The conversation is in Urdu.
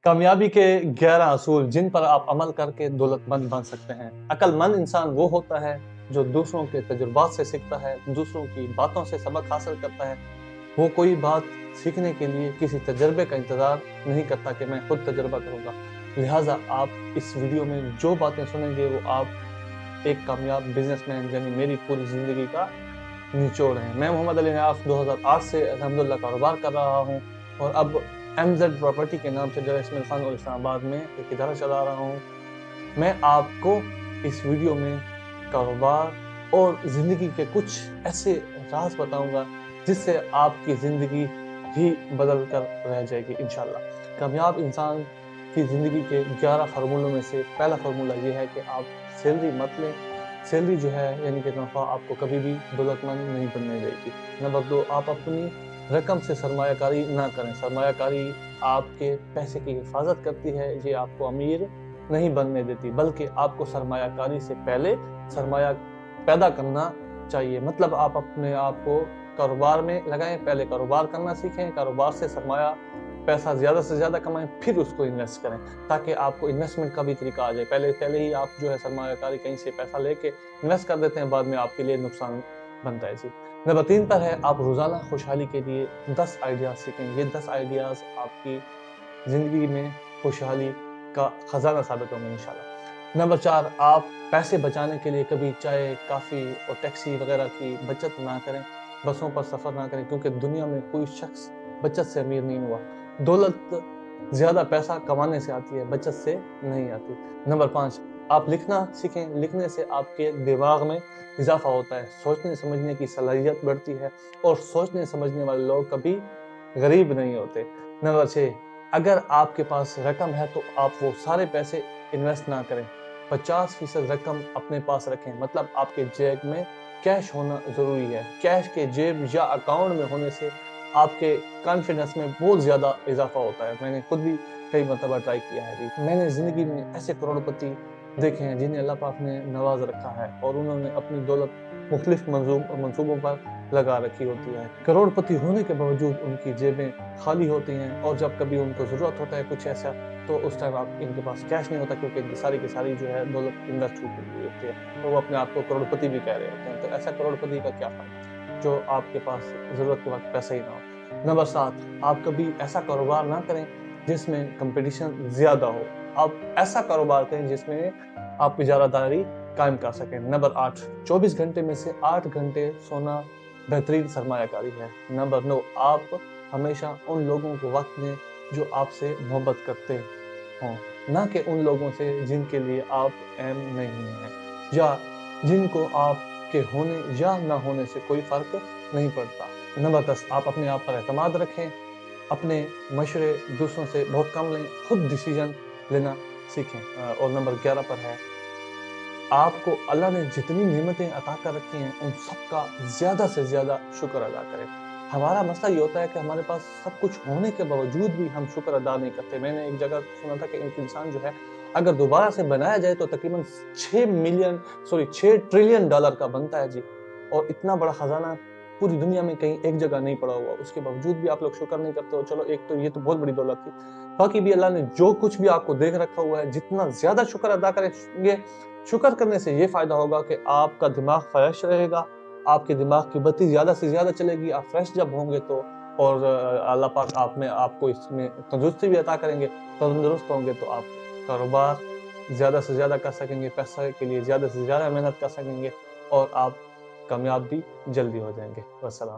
کامیابی کے 11 اصول جن پر آپ عمل کر کے دولت مند بن سکتے ہیں۔ عقل مند انسان وہ ہوتا ہے جو دوسروں کے تجربات سے سیکھتا ہے، دوسروں کی باتوں سے سبق حاصل کرتا ہے۔ وہ کوئی بات سیکھنے کے لیے کسی تجربے کا انتظار نہیں کرتا کہ میں خود تجربہ کروں گا۔ لہٰذا آپ اس ویڈیو میں جو باتیں سنیں گے وہ آپ ایک کامیاب بزنس مین یعنی میری پوری زندگی کا نچوڑ ہیں۔ میں محمد علی نواف 2008 سے الحمدللہ کاروبار کر رہا ہوں اور اب MZ پراپرٹی کے نام سے ڈیرہ اسماعیل خان اور اسلام آباد میں ایک ادارہ چلا رہا ہوں۔ میں آپ کو اس ویڈیو میں کاروبار اور زندگی کے کچھ ایسے راز بتاؤں گا جس سے آپ کی زندگی ہی بدل کر رہ جائے گی انشاءاللہ۔ کامیاب انسان کی زندگی کے 11 فارمولوں میں سے پہلا فارمولہ یہ ہے کہ آپ سیلری مت لیں۔ سیلری جو ہے یعنی کہ تنخواہ آپ کو کبھی بھی دولت مند نہیں بننے دے گی۔ نمبر 2، آپ اپنی رقم سے سرمایہ کاری نہ کریں۔ سرمایہ کاری آپ کے پیسے کی حفاظت کرتی ہے، یہ آپ کو امیر نہیں بننے دیتی، بلکہ آپ کو سرمایہ کاری سے پہلے سرمایہ پیدا کرنا چاہیے۔ مطلب آپ اپنے آپ کو کاروبار میں لگائیں، پہلے کاروبار کرنا سیکھیں، کاروبار سے سرمایہ پیسہ زیادہ سے زیادہ کمائیں، پھر اس کو انویسٹ کریں تاکہ آپ کو انویسٹمنٹ کا بھی طریقہ آ جائے۔ پہلے ہی آپ جو ہے سرمایہ کاری کہیں سے پیسہ لے کے انویسٹ کر دیتے ہیں، بعد میں آپ کے لیے نقصان بنتا ہے جی۔ نمبر 3 پر ہے آپ روزانہ خوشحالی کے لیے 10 آئیڈیاز سیکھیں۔ یہ 10 آئیڈیاز آپ کی زندگی میں خوشحالی کا خزانہ ثابت ہوں گے انشاءاللہ۔ نمبر 4، آپ پیسے بچانے کے لیے کبھی چائے، کافی اور ٹیکسی وغیرہ کی بچت نہ کریں، بسوں پر سفر نہ کریں، کیونکہ دنیا میں کوئی شخص بچت سے امیر نہیں ہوا۔ دولت زیادہ پیسہ کمانے سے آتی ہے، بچت سے نہیں آتی۔ نمبر 5، آپ لکھنا سیکھیں۔ لکھنے سے آپ کے دماغ میں اضافہ ہوتا ہے، سوچنے سمجھنے کی صلاحیت بڑھتی ہے اور سوچنے سمجھنے والے لوگ کبھی غریب نہیں ہوتے۔ نمبر 6، اگر آپ کے پاس رقم ہے تو آپ وہ سارے پیسے انویسٹ نہ کریں، 50% رقم اپنے پاس رکھیں۔ مطلب آپ کے جیب میں کیش ہونا ضروری ہے۔ کیش کے جیب یا اکاؤنٹ میں ہونے سے آپ کے کانفیڈنس میں بہت زیادہ اضافہ ہوتا ہے۔ میں نے خود بھی کئی مرتبہ ٹرائی کیا ہے۔ میں نے زندگی میں ایسے کروڑپتی دیکھے ہیں جنہیں اللہ پاک نے نواز رکھا ہے اور انہوں نے اپنی دولت مختلف منصوبوں پر لگا رکھی ہوتی ہے۔ کروڑپتی ہونے کے باوجود ان کی جیبیں خالی ہوتی ہیں اور جب کبھی ان کو ضرورت ہوتا ہے کچھ ایسا تو اس ٹائم ان کے پاس کیش نہیں ہوتا، کیونکہ ان کی ساری کی ساری جو ہے دولت انویسٹ ہوئی ہوتی ہے اور وہ اپنے آپ کو کروڑپتی بھی کہہ رہے ہوتے ہیں۔ تو ایسا کروڑپتی کا کیا فائدہ جو آپ کے پاس ضرورت کے وقت پیسہ ہی نہ ہو۔ نمبر 7، آپ کبھی ایسا کاروبار نہ کریں جس میں کمپٹیشن زیادہ ہو۔ آپ ایسا کاروبار کریں جس میں آپ اجارہ داری قائم کر سکیں۔ نمبر 8، 24 گھنٹے میں سے 8 گھنٹے سونا بہترین سرمایہ کاری ہے۔ نمبر 9، آپ ہمیشہ ان لوگوں کو وقت دیں جو آپ سے محبت کرتے ہوں، نہ کہ ان لوگوں سے جن کے لیے آپ اہم نہیں ہیں یا جن کو آپ کے ہونے یا نہ ہونے سے کوئی فرق نہیں پڑتا۔ نمبر 10، آپ اپنے آپ پر اعتماد رکھیں، اپنے مشورے دوسروں سے بہت کم لیں، خود ڈیسیجن لینا سیکھیں۔ اور نمبر 11 پر ہے آپ کو اللہ نے جتنی نعمتیں عطا کر رکھی ہیں ان سب کا زیادہ سے زیادہ شکر ادا کریں۔ ہمارا مسئلہ یہ ہوتا ہے کہ ہمارے پاس سب کچھ ہونے کے باوجود بھی ہم شکر ادا نہیں کرتے۔ میں نے ایک جگہ سنا تھا کہ ایک انسان جو ہے اگر دوبارہ سے بنایا جائے تو تقریباً 6 ٹریلین ڈالر کا بنتا ہے جی، اور اتنا بڑا خزانہ پوری دنیا میں کہیں ایک جگہ نہیں پڑا ہوا، اس کے باوجود بھی آپ لوگ شکر نہیں کرتے ہو۔ چلو ایک تو یہ تو بہت بڑی دولت تھی، باقی بھی اللہ نے جو کچھ بھی آپ کو دیکھ رکھا ہوا ہے جتنا زیادہ شکر ادا کریں گے، شکر کرنے سے یہ فائدہ ہوگا کہ آپ کا دماغ فریش رہے گا، آپ کے دماغ کی بتی زیادہ سے زیادہ چلے گی۔ آپ فریش جب ہوں گے تو اور اللہ پاک آپ کو اس میں تندرستی بھی عطا کریں گے، تندرست ہوں گے تو آپ کاروبار زیادہ سے زیادہ کر سکیں گے، پیسہ کے لیے زیادہ سے زیادہ محنت کر سکیں گے اور آپ کامیاب بھی جلدی ہو جائیں گے۔ والسلام۔